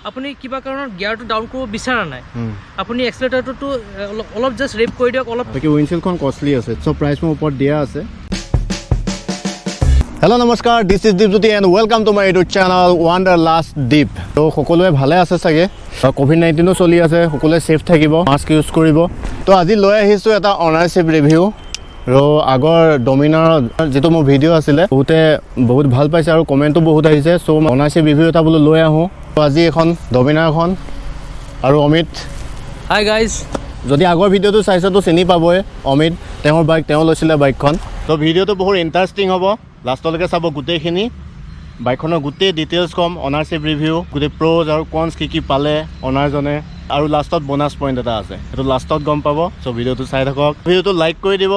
আপুনি কিবা কাৰণত গিয়াৰটো ডাউন কৰিব বিচৰা নাই আপুনি এক্সেলেৰেটৰটো অলপ জাস্ট ৰেপ কৰি দিয়ক অলপ বাকি উইণ্ডশিল্ডখন কষ্টলি আছে সব প্ৰাইস মোৰ ওপৰত দিয়া আছে হেল্ল নমস্কাৰ this is Dipjyoti and welcome to my YouTube channel Wanderlust Deep তো সকলোৱে ভালে আছে চাগে কোভিড-19 চলি আছে সকলোৱে সেফ থাকিব মাস্ক ইউজ কৰিব তো আজি লৈ আহিছো এটা অনাৰশিপ ৰিভিউ रो আগৰ ডমিনাৰ যেটো মোৰ ভিডিও আছিল বহুত ভাল পাইছে আৰু কমেন্টও বহুত আহিছে সো অনাৰশিপ ৰিভিউ এটা বলো লৈ আহো তো আজি এখন ডমিনাৰখন আৰু অমিত হাই গাইজ যদি আগৰ ভিডিওটো চাইছে তো চিনি পাবই অমিত তেওঁৰ বাইক তেওঁ লৈছিলে বাইকখন তো ভিডিওটো বহুত ইন্টাৰেষ্টিং হ'ব লাষ্টলৈকে চাব গোটেইখিনি বাইকখনৰ গোটেই ডিটেইলছ কম অনাৰশিপ ৰিভিউ গোটেই প্ৰ'জ আৰু কনছ কি পালে অনাৰজনে আৰু লাষ্টত বোনাছ পইণ্ট এটা আছে সেইটো লাষ্টত গম পাব সো ভিডিওটো চাই থাকক ভিডিওটো লাইক কৰি দিব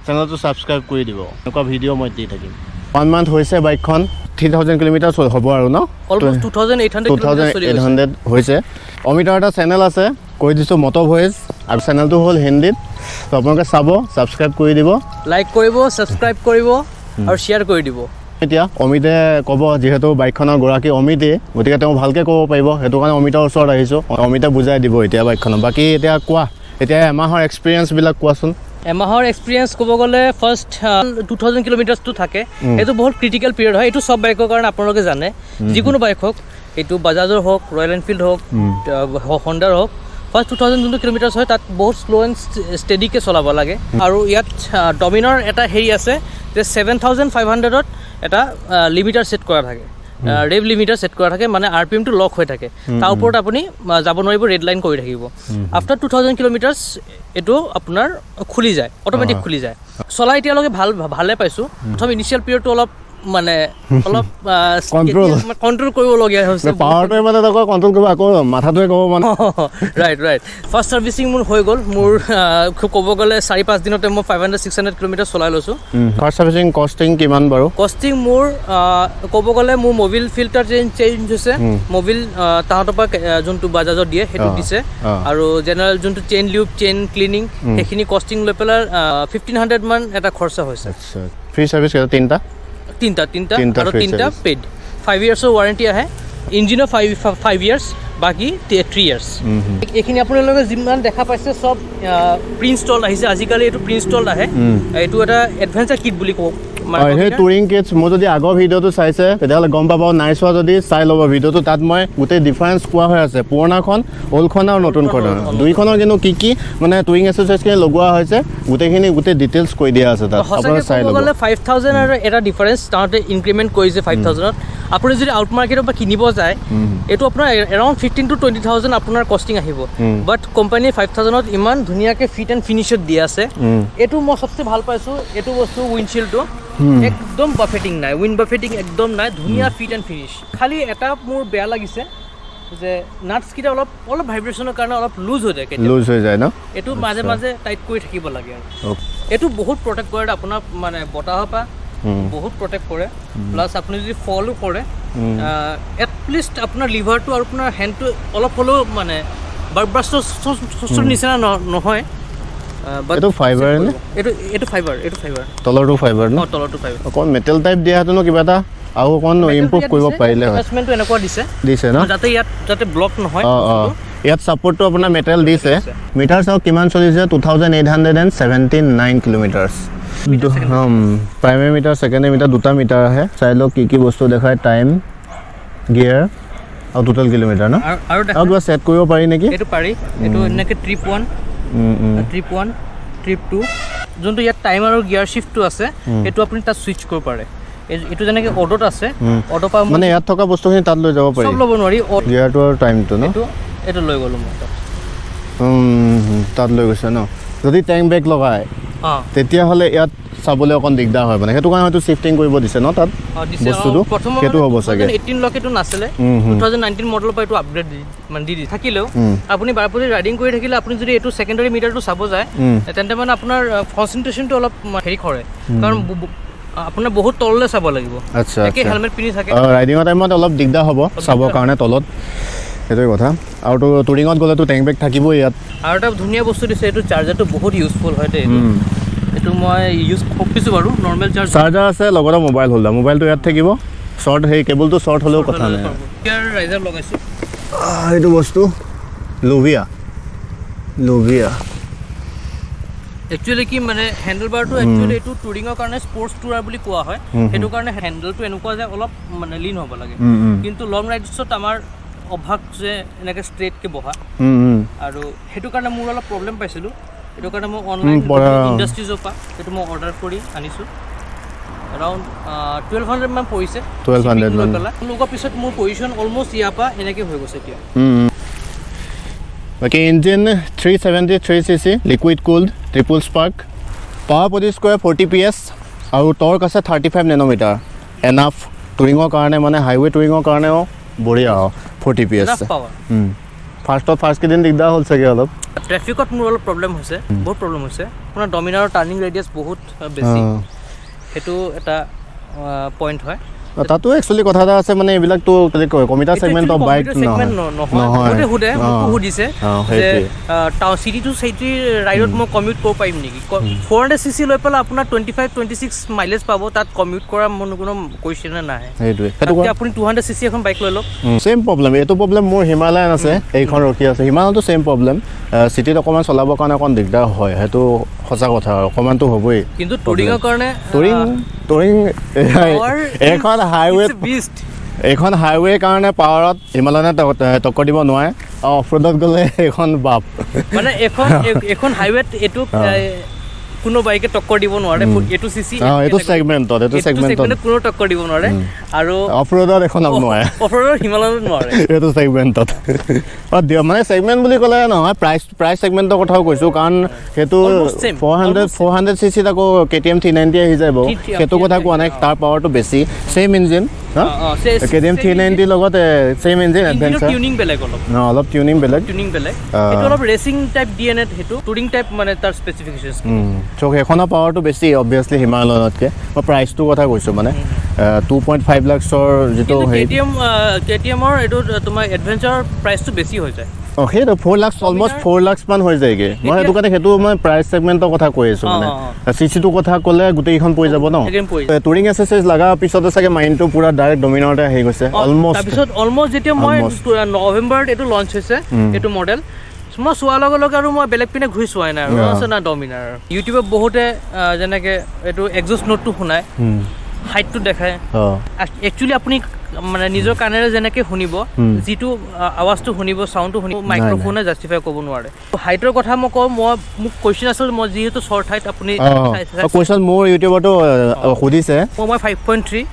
চেনেলটো সাবস্ক্ৰাইব কৰি দিব এনেকুৱা ভিডিও মই দি থাকিম 1 মান্থ হৈছে বাইকখন 3000 কিলোমিটাৰ হ'ব আৰু ন অলমোস্ট 2800 হৈছে অমিতৰ এটা চেনেল আছে কৈ দিছো মটো ভয়েস আৰু চেনেলটো হ'ল হিন্দীত তো আপোনালোকে চাব সাবস্ক্ৰাইব কৰি দিব লাইক কৰিব সাবস্ক্ৰাইব কৰিব আৰু শেয়াৰ কৰি দিব এতিয়া অমিতে ক'ব যেহেতু বাইকখনৰ গৰাকী অমিতে গতিকে তেওঁ ভালকৈ ক'ব পাৰিব সেইটো কাৰণে অমিতৰ ওচৰত আহিছোঁ অমিতে বুজাই দিব এতিয়া বাইকখনৰ বাকী এতিয়া কোৱা এতিয়া এমাহৰ এক্সপিৰিয়েঞ্চবিলাক কোৱাচোন এমাহৰ এক্সপিৰিয়েঞ্চ ক'ব গ'লে ফাৰ্ষ্ট 2000 কিলোমিটাৰ্ছটো থাকে এইটো বহুত ক্ৰিটিকেল পিৰিয়ড হয় এইটো সব বাইকৰ কাৰণে আপোনালোকে জানে যিকোনো বাইক হওক এইটো বাজাজৰ হওক ৰয়েল এনফিল্ড হওক হণ্ডাৰ হওক ফাৰ্ষ্ট 2000 যোনটো কিলোমিটাৰ্ছ হয় তাত বহুত শ্ল' এণ্ড ষ্টেডিকৈ চলাব লাগে আৰু ইয়াত ডমিনাৰ এটা হেৰি আছে যে 7500ত এটা লিমিটাৰ ছেট কৰা থাকে ৰেভ লিমিটাৰ ছেট কৰা থাকে মানে আৰপিএমটো লক হৈ থাকে তাৰ ওপৰত আপুনি যাব নোৱাৰিব ৰেড লাইন কৰি থাকিব আফটাৰ 2000 কিলোমিটাৰ্ছ এইটো আপোনাৰ খুলি যায় অটোমেটিক খুলি যায় চলাই এতিয়ালৈকে ভালে পাইছোঁ প্ৰথম ইনিচিয়েল পিৰিয়ডটো অলপ মানে অলপ কন্ট্ৰোল কৰিবলগীয়া হৈছে পাৱাৰটোৱে মানে তাক কন্ট্ৰোল কৰিব আকৌ মাথাটোৱে ক'ব মানে ৰাইট ফাৰ্ষ্ট ছাৰ্ভিচিং মোৰ হৈ গ'ল মোৰ ক'ব গ'লে 4-5 দিনতে মই 500-600 কিলোমিটাৰ চলাই লৈছোঁ ফাৰ্ষ্ট ছাৰ্ভিচিং কষ্টিং কিমান বাৰু কষ্টিং মোৰ ক'ব গ'লে মোৰ মবিল ফিল্টাৰ চেঞ্জ হৈছে মবিল তাহাঁতৰ পৰা যোনটো বাজাজত দিয়ে সেইটো দিছে আৰু জেনেৰেল যোনটো চেইন লিউব চেইন ক্লিনিং সেইখিনি কষ্টিং লৈ পেলাই 1500 মান এটা খৰচা হৈছে ফ্ৰী ছাৰ্ভিচ তিনিটা আৰু তিনিটা পেড 5 ইয়াৰ্ছৰ ৱাৰেণ্টি আহে ইঞ্জিনৰ 5 ইয়াৰ্ছ বাকী 3 ইয়াৰ্ছ এইখিনি আপোনালোকে যিমান দেখা পাইছে সব প্ৰি ইনষ্টল আহিছে আজিকালি এইটো প্ৰি ইনষ্টল আহে এইটো এটা এডভেঞ্চাৰ কিট বুলি কওঁ সেই টুৰিং কিটছ মই যদি আগৰ ভিডিঅ'টো চাইছে তেতিয়াহ'লে গম পাব নাই চোৱা যদি চাই ল'ব ভিডিঅ'টো তাত মই গোটেই ডিফাৰেঞ্চ কোৱা হৈ আছে পুৰণাখন ওল্ডখন আৰু নতুনখন দুইখনৰ কিন্তু কি মানে টুৰিং এক্সাৰচাইজখিনি লগোৱা হৈছে গোটেই ডিটেইলছ কৈ দিয়া আছে তাত আপোনালোকে চাই ল'ব 5000 আৰু এটা ডিফাৰেঞ্চ তাতে ইনক্ৰিমেণ্ট কৰিছে 5000ত আপুনি যদি আউট মাৰ্কেটৰ পৰা কিনিব যায় এইটো আপোনাৰ এৰাউণ্ড 15,000 to 20,000 আপোনাৰ কষ্টিং আহিব বাট কোম্পানীয়ে 5000ত ইমান ধুনীয়াকৈ ফিট এণ্ড ফিনিছত দি আছে এইটো মই সবচে ভাল পাইছোঁ এইটো বস্তু উইণ্ডশ্বিল্ডটো একদম বাফেটিং নাই উইণ্ড বাফেটিং একদম নাই ধুনীয়া ফিট এণ্ড ফিনিছ খালি এটা মোৰ বেয়া লাগিছে যে নাটছকেইটা অলপ ভাইব্ৰেশ্যনৰ কাৰণে অলপ লুজ হৈ যায় ন এইটো মাজে মাজে টাইট কৰি থাকিব লাগে আৰু এইটো বহুত প্ৰটেক্ট কৰে আপোনাৰ মানে বতাহৰ পৰা বহুত প্ৰটেক্ট কৰে প্লাছ আপুনি যদি ফলো কৰে এটলিষ্ট আপোনাৰ লিভাৰটো আৰু আপোনাৰ হেণ্ডটো অলপ হ'লেও মানে বাৰ্বাষ্টৰ নিচিনা নহয় এইটো ফাইবাৰ নে এইটো ফাইবাৰ তলৰটো ফাইবাৰ ন তলৰটো ফাইবাৰ অকণ মেটেল টাইপ দিয়া হেতেনো কিবা এটা আৰু অকণ ইম্প্ৰুভ কৰিব পাৰিলে হয় এটাচমেণ্টটো এনেকুৱা দিছে ন যাতে ব্লক নহয় ইয়াত ছাপোৰ্টটো আপোনাৰ মেটেল দিছে মিটাৰ চাওক কিমান চলিছে 2879 kilometres primary meter secondary meter দুটা মিটাৰ আহে চাই লওক কি বস্তু দেখায় টাইম গিয়াৰ আৰু টোটেল কিলোমিটাৰ ন আৰু কিবা ছেট কৰিব পাৰি নেকি এইটো পাৰি এইটো এনেকৈ ট্ৰিপ 1 ট্ৰিপ 2 যোনটো ইয়াত টাইম আৰু গিয়াৰ শ্বিফ্টটো আছে এইটো আপুনি তাত ছুইচ কৰিব পাৰে এইটো যেনেকৈ অটোত আছে অটো পৰা মানে ইয়াত থকা বস্তুখিনি তাত লৈ যাব পাৰি সব ল'ব নোৱাৰি গিয়াৰটো আৰু টাইমটো ন এইটো লৈ গ'লোঁ মই তাত লৈ গৈছে ন যদি টেংক ব্ৰেক লগায় তেতিয়াহ'লে ইয়াত চাবলৈ অকণ দিগদাৰ হয় মানে সেইটো কাৰণে হয়তো শিফটিং কৰিব দিছে ন তাত বস্তুটো সেইটো হ'ব চাগে 2018 লকে এইটো নাছিলে 2019 মডেলৰ পৰা এইটো আপগ্ৰেড দি থাকিলেও আপুনি বাৰপতি ৰাইডিং কৰি থাকিলে আপুনি যদি এইটো ছেকেণ্ডাৰী মিটাৰটো চাব যায় তেন্তে মানে আপোনাৰ কনচেন্ট্ৰেশ্যনটো অলপ হেৰি কৰে কাৰণ আপোনাৰ বহুত তললৈ চাব লাগিব আচ্ছা একে হেলমেট পিন্ধি থাকে ৰাইডিঙৰ টাইমত অলপ দিগদাৰ হ'ব চাবৰ কাৰণে তলত সেইটোৱে কথা আৰু তো টুৰিঙত গ'লেতো টেংক ব্ৰেক থাকিবই ইয়াত আৰু এটা ধুনীয়া বস্তু দিছে এইটো চাৰ্জাৰটো বহুত ইউজফুল হয় দেই এইটো মই ইউজ কৰিছোঁ বাৰু নৰ্মেল চাৰ্জাৰ আছে লগতে মোবাইল হোল্ডাৰ মোবাইলটো ইয়াত থাকিব শ্বৰ্ট সেই কেবলটো শ্বৰ্ট হ'লেও কথা নাই ইয়াৰ ৰাইজাৰ লগাইছোঁ এইটো বস্তু লোভিয়া একচুৱেলি কি মানে হেণ্ডেলবাৰটো একচুৱেলি এইটো টুৰিঙৰ কাৰণে স্পৰ্টছ টুৰাৰ বুলি কোৱা হয় সেইটো কাৰণে হেণ্ডেলটো এনেকুৱা যে অলপ মানে লিন হ'ব লাগে কিন্তু লং ৰাইডছত আমাৰ অভ্যাস যে এনেকৈ ষ্ট্ৰেইটকৈ বহা আৰু সেইটো কাৰণে মোৰ অলপ প্ৰব্লেম পাইছিলোঁ সেইটো কাৰণে মই অনলাইন ইণ্ডাষ্ট্ৰিজৰ পৰা সেইটো মই অৰ্ডাৰ কৰি আনিছোঁ এৰাউণ্ড 1200 মান পৰিছে 1200 লৈ পেলাই লগৰ পিছত মোৰ পজিশ্যন অলমষ্ট ইয়াৰ পৰা এনেকৈ হৈ গৈছে এতিয়া বাকী engine 373cc liquid cooled triple spark power produce কৰে 40 PS আৰু টৰ্ক আছে 35 নেনোমিটাৰ এনাফ টুৰিঙৰ কাৰণে মানে হাইৱে টুৰিঙৰ কাৰণেও বঢ়িয়া 40 PS ফাৰ্ষ্ট কেইদিন দিগদাৰ হ'ল চাগে অলপ ট্ৰেফিকত মোৰ অলপ প্ৰব্লেম হৈছে বহুত প্ৰব্লেম হৈছে আপোনাৰ ডমিনাৰৰ টাৰ্ণিং ৰেডিয়াছ বহুত বেছি সেইটো এটা পইণ্ট হয় তাতো একচুৱেলি কথা এটা আছে মানে এইবিলাকতো কমিউটাৰ ছেগমেণ্ট অফ বাইক নহয় সুধিছে যে চিটি টু চিটি ৰাইডত মই কমিউট কৰিব পাৰিম নেকি 400cc লৈ পেলাই আপোনাৰ 25-26 মাইলেজ পাব তাত কমিউট কৰা মোৰ কোনো কুৱেশ্যনে নাহে সেইটোৱে আপুনি 200cc এখন বাইক লৈ লওক ছেম প্ৰব্লেম এইটো প্ৰব্লেম মোৰ হিমালয়ান আছে এইখন ৰখি আছে হিমালয়ানতো ছেম প্ৰব্লেম চিটিত অকণমান চলাবৰ কাৰণে অকণ দিগদাৰ হয় সেইটো সঁচা কথা অকণমানতো হ'বই কিন্তু টুৰিঙৰ কাৰণে টুৰিং এইখন হাইৱে কাৰণে পাৱাৰত হিমালয়ানে টক্কৰ দিব নোৱাৰে আৰু অফ ৰোডত গ'লে এইখন বাপ মানে এখন হাইৱেত এইটো কোনো বাইকে টক্কৰ দিব নোৱাৰে এইটো চিচি এইটো ছেগমেণ্টত কোনো টক্কৰ দিব নোৱাৰে আৰু অফ ৰোডত এখন নোৱাৰে অফ ৰোডত হিমালয়ানত নোৱাৰে এইটো ছেগমেণ্টত মানে ছেগমেণ্ট বুলি ক'লে নহয় প্ৰাইচ ছেগমেণ্টৰ কথাও কৈছোঁ কাৰণ সেইটো 400cc আকৌ KTM 390 আহি যাব সেইটো কথা কোৱা নাই তাৰ পাৱাৰটো বেছি ছেইম ইঞ্জিন KTM 390 লগত ছেইম ইঞ্জিন এডভেঞ্চাৰ টিউনিং বেলেগ অলপ টিউনিং বেলেগ সেইটো অলপ ৰেচিং টাইপ ডিএনএ সেইটো টুৰিং টাইপ মানে তাৰ স্পেচিফিকেশ্যনছ চ' সেইখনৰ পাৱাৰটো বেছি অবভিয়াছলি হিমালয়ানতকৈ মই প্ৰাইচটোৰ কথা কৈছোঁ মানে 2.5 লাখৰ যিটো KTMৰ এইটো তোমাৰ এডভেঞ্চাৰৰ প্ৰাইচটো বেছি হৈ যায় সেইটো 4 লাখ অলমষ্ট 4 লাখ মান হৈ যায়গৈ মই সেইটো কাৰণে সেইটো মই প্ৰাইচ ছেগমেণ্টৰ কথা কৈ আছোঁ মানে চিচিটোৰ কথা ক'লে গোটেইকেইখন পৰি যাব ন টুৰিং এক্সেছৰিজ লগাৰ পিছতে চাগে মাইণ্ডটো পুৰা ডাইৰেক্ট ডমিনাৰতে আহি গৈছে অলমষ্ট যেতিয়া মই নৱেম্বৰত এইটো লঞ্চ হৈছে এইটো মডেল মই চোৱাৰ লগে লগে আৰু মই বেলেগ পিনে ঘূৰি চোৱাই নাই আৰু আছে না ডমিনাৰ ইউটিউবত বহুতে যেনেকৈ এইটো এক্সজষ্ট নোটটো শুনায় হাইটটো দেখায় একচুৱেলি আপুনি মানে নিজৰ কাণেৰে যেনেকৈ শুনিব যিটো আৱাজটো শুনিব চাউণ্ডটো শুনিব মাইক্ৰফোনে জাষ্টিফাই কৰিব নোৱাৰে হাইটৰ কথা মই কওঁ মোক কুৱেশ্যন আছিল মই যিহেতু শ্বৰ্ট হাইট আপুনি কুৱেশ্যন মোৰ ইউটিউবতো সুধিছে মই 5.3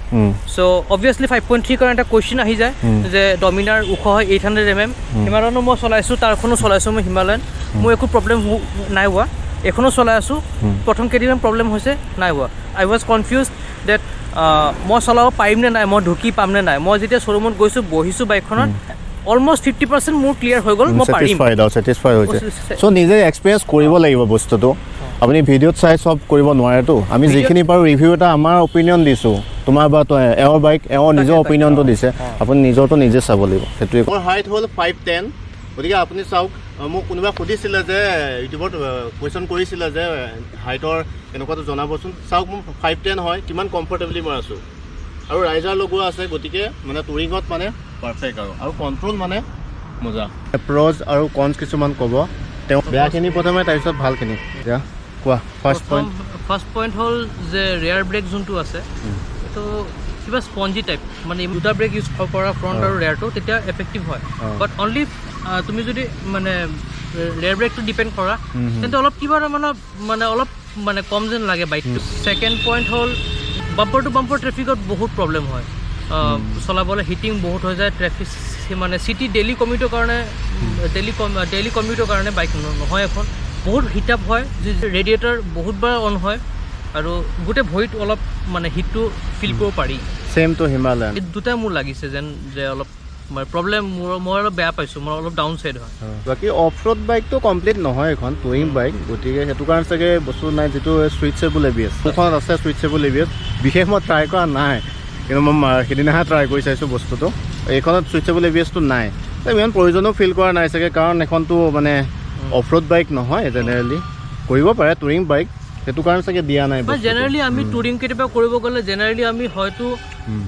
চ' অবভিয়াছলি 5.3 কাৰণে এটা কুৱেশ্যন আহি যায় যে ডমিনাৰ ওখ হয় 800 হিমালয়ানো মই চলাইছোঁ তাৰখনো চলাইছোঁ মই হিমালয়ান মোৰ একো প্ৰব্লেম নাই হোৱা এখনো চলাই আছোঁ প্ৰথম কেইদিনমান প্ৰব্লেম হৈছে নাই হোৱা আই ৱাজ কনফিউজ ডেট মই চলাব পাৰিম নে নাই মই ঢুকি পাম নে নাই মই যেতিয়া শ্ব'ৰুমত গৈছোঁ বহিছোঁ বাইকখনত অলমষ্ট 50% মোৰ ক্লিয়াৰ হৈ গ'ল মই পাৰিম ছেটিছফাইড হৈছে চ' নিজে এক্সপিৰিয়েঞ্চ কৰিব লাগিব বস্তুটো আপুনি ভিডিঅ'ত চাই চব কৰিব নোৱাৰেতো আমি যিখিনি পাৰোঁ ৰিভিউ এটা আমাৰ অপিনিয়ন দিছোঁ তোমাৰ বা এওঁৰ বাইক এওঁৰ নিজৰ অপিনিয়নটো দিছে আপুনি নিজৰটো নিজে চাব লাগিব সেইটোৱে মোৰ হাইট হ'ল 5'10" গতিকে আপুনি চাওক মোক কোনোবাই সুধিছিলে যে ইউটিউবত কুৱেশ্যন কৰিছিলে যে হাইটৰ এনেকুৱাটো জনাবচোন চাওক মোৰ 5'10" হয় কিমান কমফৰ্টেবলি মই আছোঁ আৰু ৰাইজাৰ লগোৱা আছে গতিকে মানে টুৰিঙত মানে পাৰফেক্ট আৰু কণ্ট্ৰল মানে মজা প্ৰ'জ আৰু কনছ কিছুমান ক'ব তেওঁ বেয়াখিনি প্ৰথমে তাৰপিছত ভালখিনি এতিয়া কোৱা ফাৰ্ষ্ট পইণ্ট হ'ল যে ৰেয়াৰ ব্ৰেক যোনটো আছে এইটো কিবা স্পঞ্জি টাইপ মানে দুটা ব্ৰেক ইউজ কৰা ফ্ৰণ্ট আৰু ৰেয়াৰটো তেতিয়া এফেক্টিভ হয় বাট অনলি তুমি যদি মানে ৰেয়াৰ ব্ৰেকটো ডিপেণ্ড কৰা তেন্তে অলপ কিবা মানে অলপ মানে কম যেন লাগে বাইকটো ছেকেণ্ড পইণ্ট হ'ল বাম্পাৰ টু বাম্পাৰ ট্ৰেফিকত বহুত প্ৰব্লেম হয় চলাবলৈ হিটিং বহুত হৈ যায় ট্ৰেফিক মানে চিটি ডেইলি কমিউটৰ কাৰণে বাইক নহয় এখন বহুত হিট আপ হয় ৰেডিয়েটাৰ বহুতবাৰ অন হয় আৰু গোটেই ভৰিত অলপ মানে হিটটো ফিল কৰিব পাৰি ছেম টু হিমালয়ান দুটাই মোৰ লাগিছে যেন যে অলপ প্ৰব্লেম মই অলপ বেয়া পাইছোঁ মোৰ অলপ ডাউন চাইড হয় বাকী অফ ৰোড বাইকটো কমপ্লিট নহয় এখন টুৰিং বাইক গতিকে সেইটো কাৰণে চাগে বস্তু নাই যিটো চুইটছেবল ABS সেইখনত আছে চুইটছেবল ABS বিশেষ মই ট্ৰাই কৰা নাই কিন্তু মই সেইদিনাহে ট্ৰাই কৰি চাইছোঁ বস্তুটো এইখনত চুইটছেবল ABSটো নাই ইমান প্ৰয়োজনো ফিল কৰা নাই চাগে কাৰণ এখনটো মানে অফ ৰোড বাইক নহয় জেনেৰেলি কৰিব পাৰে টুৰিং বাইক সেইটো কাৰণে চাগে দিয়া নাই জেনেৰেলি আমি টুৰিং কেতিয়াবা কৰিব গ'লে জেনেৰেলি আমি হয়তো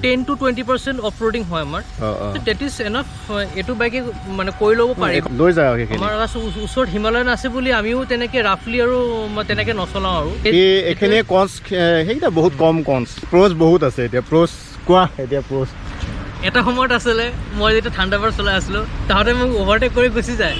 10 to 20% অফ ৰোডিং হয় আমাৰ ডেট ইজ এনাফ এইটো বাইকে মানে কৰি ল'ব পাৰিম লৈ যায় আমাৰ ওচৰত হিমালয়ান আছে বুলি আমিও তেনেকে ৰাফলি আৰু তেনেকে নচলাওঁ আৰু এইখিনি কনছ সেইকেইটা বহুত কম কনছ প্ৰ'জ বহুত আছে এতিয়া প্ৰ'জ কোৱা এতিয়া প্ৰ'জ এটা সময়ত আছিলে মই যেতিয়া ঠাণ্ডাবাৰ চলাই আছিলোঁ তাহাঁতে মোক অভাৰটেক কৰি গুচি যায়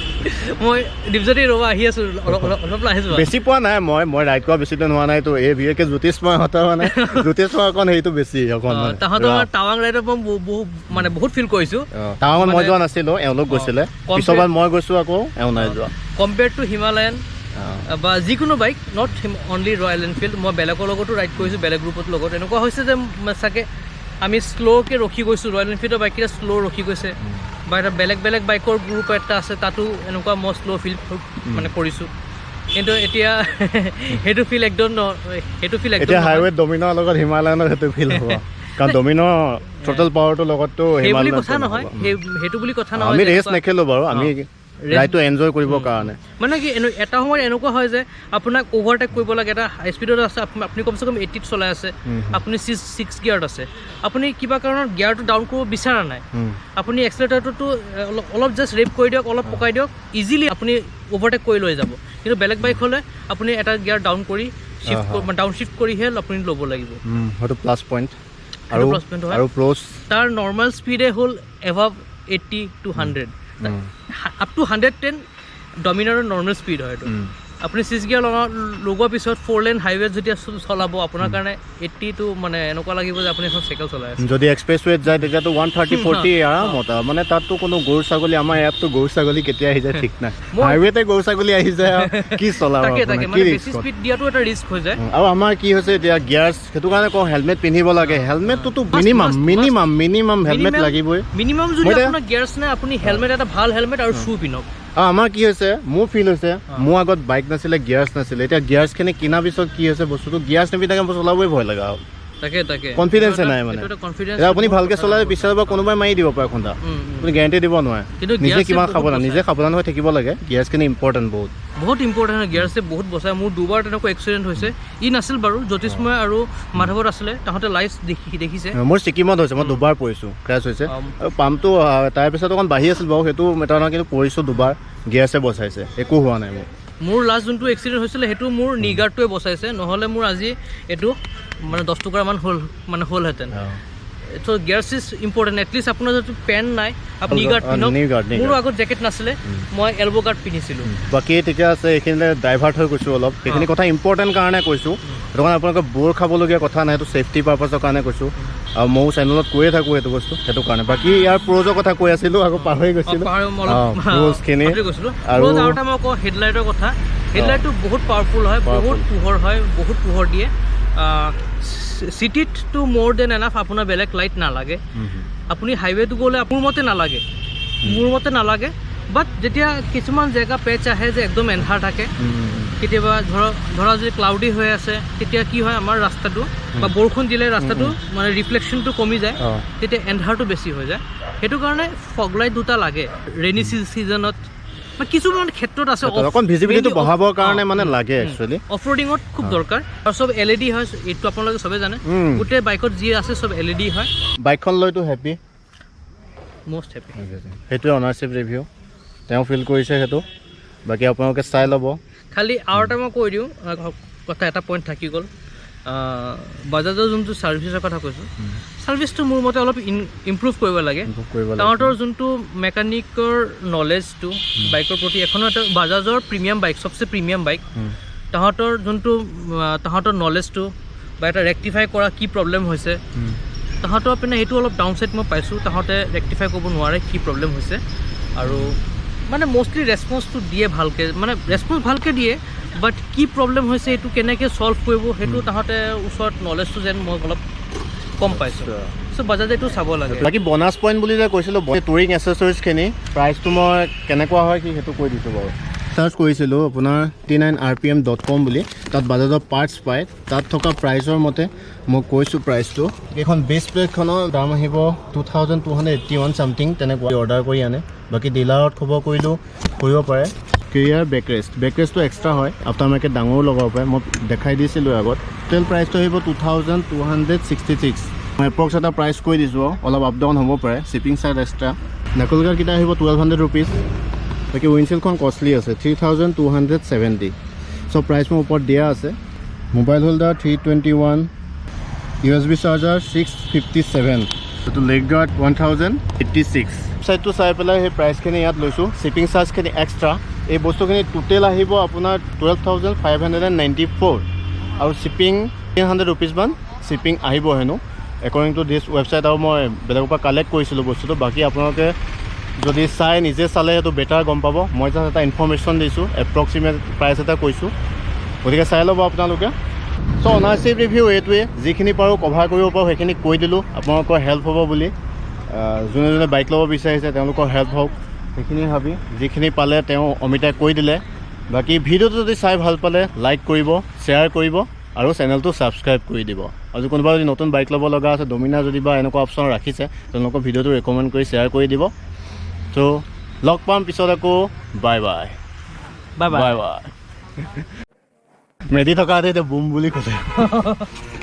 মই দীপজ্যোতি ৰ'বা আহি আছোঁ অলপ আহিছোঁ বেছি পোৱা নাই মই ৰাইড কৰা বেছি দিন হোৱা নাই তো এই বিশেষকৈ জ্যোতিষময় হতা মানে জ্যোতিষময় অকণ সেইটো বেছি অকণ তাহাঁতৰ টাৱাং ৰাইডত মই বহুত ফিল কৰিছোঁ টাৱাঙত মই যোৱা নাছিলোঁ এওঁলোক গৈছিলে পিছৰবাৰ মই গৈছোঁ আকৌ এওঁ নাই যোৱা কম্পেয়াৰ্ড টু হিমালয়ান বা যিকোনো bike not only royal Enfield মই বেলেগৰ লগতো ৰাইড কৰিছোঁ বেলেগ গ্ৰুপৰ লগত এনেকুৱা হৈছে যে চাগে আমি শ্ল'কৈ ৰখি গৈছোঁ ৰয়েল এনফিল্ডৰ বাইককেইটা শ্ল' ৰখি গৈছে বা এটা বেলেগ বেলেগ বাইকৰ গ্ৰুপ এটা আছে তাতো এনেকুৱা মই শ্ল' ফিল মানে কৰিছোঁ কিন্তু এতিয়া সেইটো ফিল একদম এতিয়া হাইৱেত ডমিনাৰ লগত হিমালয়ানৰ সেইটো ফিল হ'ব কাৰণ ডমিনাৰ টোটেল পাৱাৰটোৰ লগততো হিমালয়ান কথা নহয় সেইটো বুলি কথা নহয় আমি ৰেচ নেখেলোঁ বাৰু আমি ৰাইডটো এনজয় কৰিবৰ কাৰণে মানে কি এটা সময়ত এনেকুৱা হয় যে আপোনাক অভাৰটেক কৰিব লাগে এটা হাই স্পীডত আছে আপুনি কমচে কম 80ত চলাই আছে আপুনি 6 গিয়াৰত আছে আপুনি কিবা কাৰণত গিয়াৰটো ডাউন কৰিব বিচৰা নাই আপুনি এক্সেলেটাৰটো অলপ জাষ্ট ৰেপ কৰি দিয়ক অলপ পকাই দিয়ক ইজিলি আপুনি অভাৰটেক কৰি লৈ যাব কিন্তু বেলেগ বাইক হ'লে আপুনি এটা গিয়াৰ ডাউন কৰি ডাউন শ্বিফ্ট কৰিহে আপুনি ল'ব লাগিব সেইটো প্লাছ পইণ্ট আৰু প্লছ তাৰ নৰ্মেল স্পীডে হ'ল এভাভ 80 to 100 আপ টু 110 ডমিনাৰৰ নৰ্মেল স্পীড হয় এইটো আপুনি 6 গিয়াৰ লগোৱাৰ পিছত 4 লেন হাইৱেত যেতিয়া চলাব আপোনাৰ কাৰণে 80 টো মানে এনেকুৱা লাগিব যে আপুনি এখন চাইকেল চলাই আছে যদি এক্সপ্ৰেছৱেত যায় তেতিয়াতো 130-40 আৰামত মানে তাততো কোনো গৰু ছাগলী আমাৰ ইয়াততো গৰু ছাগলী কেতিয়া আহি যায় ঠিক নাই হাইৱেতে গৰু ছাগলী আহি যায় কি চলাব তাকে মানে বেছি স্পীড দিয়াটো এটা ৰিস্ক হৈ যায় আৰু আমাৰ কি হৈছে এতিয়া গিয়াৰ্ছ সেইটো কাৰণে কওঁ হেলমেট পিন্ধিব লাগে হেলমেটটোতো মিনিমাম হেলমেট লাগিবই মিনিমাম যদি আপোনাৰ গিয়াৰ্ছ নাই আপুনি হেলমেট এটা ভাল হেলমেট আৰু শ্বু পিন্ধক আমাৰ কি হৈছে মোৰ ফিল হৈছে মোৰ আগত বাইক নাছিলে গিয়াৰ্ছ নাছিলে এতিয়া গিয়াৰ্ছখিনি কিনাৰ পিছত কি হৈছে বস্তুটো গিয়াৰ্ছ নিপিন্ধাকৈ মই চলাবই ভয় লগা হ'ল তাকে কনফিডেন্সে নাই মানে আপুনি ভালকৈ চলালে পিছৰ পৰা কোনোবাই মাৰি দিব পাৰে খুন্দা আপুনি গেৰাণ্টি দিব নোৱাৰে নিজে কিমান সাৱধান হৈ থাকিব লাগে গিয়াৰ্ছখিনি ইম্পৰ্টেণ্ট বহুত ইম্পৰ্টেণ্ট হয় গিয়াৰ্ছে বহুত বচায় মোৰ দুবাৰ তেনেকুৱা এক্সিডেণ্ট হৈছে ই নাছিল বাৰু জ্যোতিষময় আৰু মাধৱত আছিলে তাহাঁতে লাইভ দেখিছে মোৰ ছিকিমত হৈছে মই দুবাৰ পৰিছোঁ ক্ৰেছ হৈছে আৰু পাম্পটো তাৰপিছত অকণ বাঢ়ি আছিল বাৰু সেইটো মেটাৰ নহয় কিন্তু পৰিছোঁ দুবাৰ গিয়াৰ্ছে বচাইছে একো হোৱা নাই মোৰ লাষ্ট যোনটো এক্সিডেণ্ট হৈছিলে সেইটো মোৰ নি গাৰ্ডটোৱে বচাইছে নহ'লে মোৰ আজি এইটো মানে 10 টুকুৰামান হ'লহেঁতেন চ' গিয়াৰ্ছ ইজ ইম্পৰ্টেণ্ট এটলিষ্ট আপোনাৰ যদি পেণ্ট নাই আপুনি নি গাৰ্ড পিন্ধক মোৰো আগত জেকেট নাছিলে মই এলব' গাৰ্ড পিন্ধিছিলোঁ বাকী ঠিকে আছে এইখিনিতে ডাইভাৰ্ট হৈ গৈছোঁ অলপ সেইখিনি কথা ইম্পৰ্টেণ্ট কাৰণে কৈছোঁ সেইটো কাৰণে আপোনালোকে বোৰ খাবলগীয়া কথা নাই সেইটো ছেফটি পাৰ্পাছৰ কাৰণে কৈছোঁ আৰু ময়ো চেনেলত কৈয়ে থাকোঁ এইটো বস্তু সেইটো কাৰণে বাকী ইয়াৰ প্ৰ'জৰ কথা কৈ আছিলোঁ আকৌ পাহৰি গৈছিলোঁ প্ৰ'জখিনি আৰু এটা মই কওঁ হেডলাইটৰ কথা হেডলাইটটো বহুত পাৱাৰফুল হয় বহুত পোহৰ দিয়ে চিটিতটো মোৰ দেন এনাফ আপোনাৰ বেলেগ লাইট নালাগে আপুনি হাইৱেটো গ'লে মোৰ মতে নালাগে বাট যেতিয়া কিছুমান জেগা পেচ আহে যে একদম এন্ধাৰ থাকে কেতিয়াবা ধৰা যদি ক্লাউডি হৈ আছে তেতিয়া কি হয় আমাৰ ৰাস্তাটো বা বৰষুণ দিলে ৰাস্তাটো মানে ৰিফ্লেকশ্যনটো কমি যায় তেতিয়া এন্ধাৰটো বেছি হৈ যায় সেইটো কাৰণে ফগ লাইট দুটা লাগে ৰেইনি ছিজনত কিছুমান ক্ষেত্ৰত আছে অকণ ভিজিবিলিটি বঢ়াবৰ কাৰণে মানে লাগে একচুৱেলি অফ ৰোডিঙত খুব দৰকাৰ আৰু চব LED হয় এইটো আপোনালোকে চবে জানে গোটেই বাইকত যি আছে চব LED হয় বাইকখন লৈতো হেপী মষ্ট হেপী সেইটোৱে অনাৰশ্বিপ ৰিভিউ তেওঁ ফিল কৰিছে সেইটো বাকী আপোনালোকে চাই ল'ব খালি আৰু এটা মই কৈ দিওঁ কথা এটা পইণ্ট থাকি গ'ল বাজাজৰ যোনটো ছাৰ্ভিচৰ কথা কৈছোঁ ছাৰ্ভিচটো মোৰ মতে অলপ ইম্প্ৰুভ কৰিব লাগে তাহাঁতৰ যোনটো মেকানিকৰ নলেজটো বাইকৰ প্ৰতি এখনো এটা বাজাজৰ প্ৰিমিয়াম বাইক চবচে প্ৰিমিয়াম বাইক তাহাঁতৰ নলেজটো বা এটা ৰেক্টিফাই কৰা কি প্ৰব্লেম হৈছে তাহাঁতৰ পিনে সেইটো অলপ ডাউন চাইড মই পাইছোঁ তাহাঁতে ৰেক্টিফাই কৰিব নোৱাৰে কি প্ৰব্লেম হৈছে আৰু মানে মষ্টলি ৰেছপন্সটো দিয়ে ভালকৈ মানে ৰেছপন্স ভালকৈ দিয়ে বাট কি প্ৰব্লেম হৈছে এইটো কেনেকৈ ছল্ভ কৰিব সেইটো তাহাঁতে ওচৰত নলেজটো যেন মই অলপ কম পাইছোঁ চ' বাজাজে এইটো চাব লাগে বাকী বনাছ পইণ্ট বুলি যে কৈছিলোঁ টুৰিং এচেছৰিজখিনি প্ৰাইচটো মই কেনেকুৱা হয় কি সেইটো কৈ দিছোঁ বাৰু চাৰ্চ কৰিছিলোঁ আপোনাৰ 89rpm.com বুলি তাত বাজাজৰ পাৰ্টছ পায় তাত থকা প্ৰাইচৰ মতে মই কৈছোঁ প্ৰাইচটো এইখন বেছ প্লেটখনৰ দাম আহিব 2281 চামথিং তেনেকুৱা অৰ্ডাৰ কৰি আনে বাকী ডিলাৰত খবৰ কৰিলেও কৰিব পাৰে কেৰিয়াৰ বেকৰেষ্টটো এক্সট্ৰা হয় আফটাৰমাৰ্কেট ডাঙৰো লগাব পাৰে মই দেখাই দিছিলোঁ আগত টোটেল প্ৰাইচটো আহিব 2266 মই এপ্ৰক্স এটা প্ৰাইচ কৈ দিছোঁ অলপ আপ ডাউন হ'ব পাৰে শ্বিপিং চাৰ্জ এক্সট্ৰা নাকল গাৰ্ডকেইটা আহিব 1200 ৰুপিজ বাকী উইণ্ডশ্বিল্ডখন কষ্টলি আছে 3270 চব প্ৰাইচ মোৰ ওপৰত দিয়া আছে মোবাইল হোল্ডাৰ 321 USB চাৰ্জাৰ 657 এইটো লেগ গাৰ্ড 1086 ৱেবছাইটটো চাই পেলাই সেই প্ৰাইচখিনি ইয়াত লৈছোঁ শ্বিপিং চাৰ্জখিনি এক্সট্ৰা এই বস্তুখিনি টোটেল আহিব আপোনাৰ 12,594 আৰু শ্বিপিং 300 ৰুপিজমান শ্বিপিং আহিব হেনো একৰ্ডিং টু দিছ ৱেবছাইট আৰু মই বেলেগৰ পৰা কালেক্ট কৰিছিলোঁ বস্তুটো বাকী আপোনালোকে যদি চাই নিজে চালে সেইটো বেটাৰ গম পাব মই জাষ্ট এটা ইনফৰ্মেশ্যন দিছোঁ এপ্ৰক্সিমেট প্ৰাইচ এটা কৈছোঁ গতিকে চাই ল'ব আপোনালোকে চ' অনাৰশ্বিপ ৰিভিউ এইটোৱে যিখিনি পাৰোঁ কভাৰ কৰিব পাৰোঁ সেইখিনি কৈ দিলোঁ আপোনালোকৰ হেল্প হ'ব বুলি যোনে যোনে বাইক ল'ব বিচাৰিছে তেওঁলোকৰ হেল্প হওক সেইখিনি ভাবি যিখিনি পালে তেওঁ অমিতাই কৈ দিলে বাকী ভিডিঅ'টো যদি চাই ভাল পালে লাইক কৰিব শ্বেয়াৰ কৰিব আৰু চেনেলটো ছাবস্ক্ৰাইব কৰি দিব আৰু কোনোবা যদি নতুন বাইক ল'ব লগা আছে ডমিনাৰ যদি বা এনেকুৱা অপশ্যন ৰাখিছে তেওঁলোকৰ ভিডিঅ'টো ৰেকমেণ্ড কৰি শ্বেয়াৰ কৰি দিব চ' লগ পাম পিছত আকৌ বাই বাই বাই বাই মেদি থকা এতিয়া বুম বুলি কৈছে